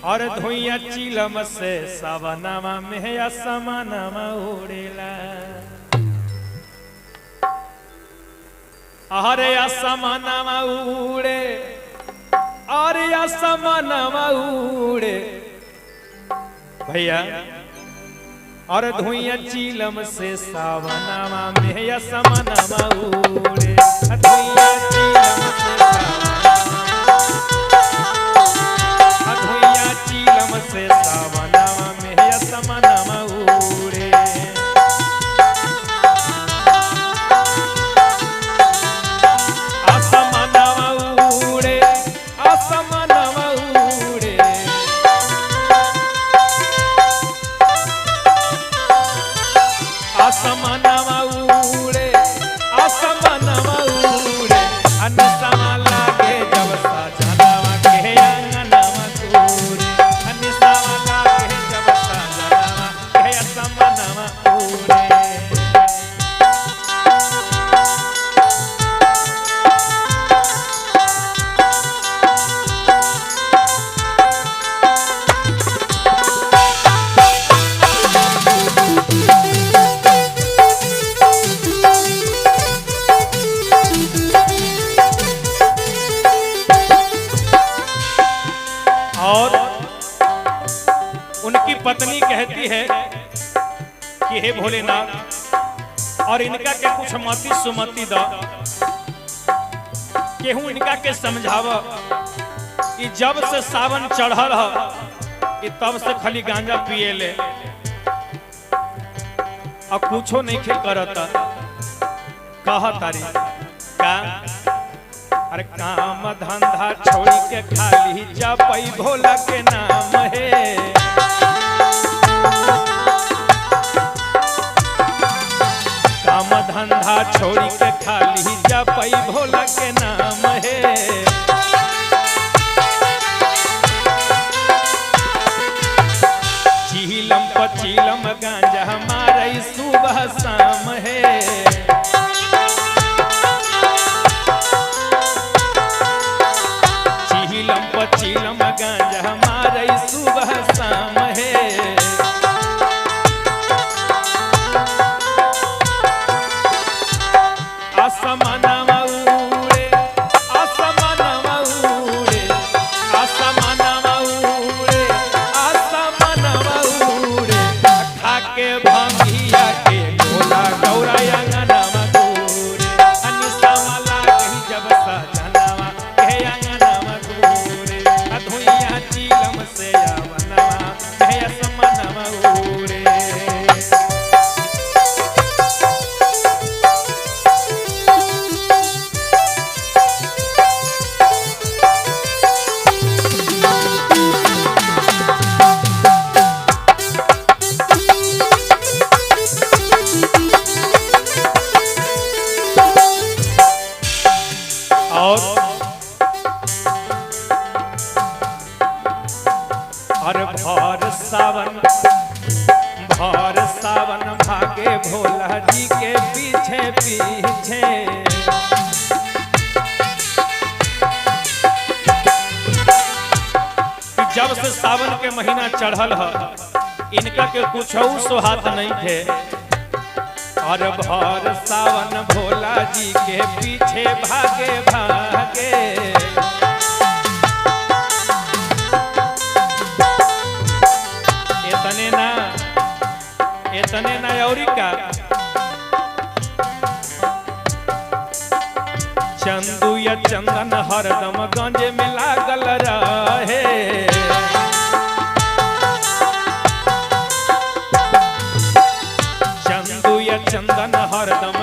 और धुइया चिलम से सवनमा में असमानमा उड़ेला। अरे असमानमा उड़े अरे असमानमा उड़े भैया और धुइया चिलम से सवनमा में असमानमा उड़े। धुइया चिलम से सावनमा में असमानमा उड़े। असमानमा उड़े असमानमा उड़े। असमानमा उड़े असमानमा उड़े। अनसमा लागे जब सजनवा के अंगनमा तूरे। और उनकी पत्नी कहती है कि हे भोलेनाथ और इनका के कुछ मति सुमति द केहू इनका के समझाव कि जब से सावन चढ़ल है तब से खाली गांजा पिए ले और कुछो नहीं खे करता। कह तारी का अरे काम धंधा छोड़ी के खाली जपई भोला के नाम है। काम धंधा छोड़ी के खाली जपई भोला के नाम है। चीलम पचीलम गांजा हमारे सुबह शाम है। चीलम गांजा हमारे सुबह शाम है। असमानमा उड़े असमानमा उड़े असमानमा उड़े असमानमा उड़े। खा के भंगिया के गोला गौरा अंगनमा गोरे। अनिसमा लागे जब सजनवा के अंगनमा गोरे। धुइया चिलम से आवनमा में असमानमा उड़े। और भर सावन भागे भोला जी के पीछे पीछे। जब से सावन के महीना चढ़ल है इनका के कुछ सोहात नहीं थे। और भर सावन भोला जी के पीछे भागे भागे। इतने ना औरी का चंदू या चंदन हरदम गंजे में लागल रहे। चंदू या चंदन हरदम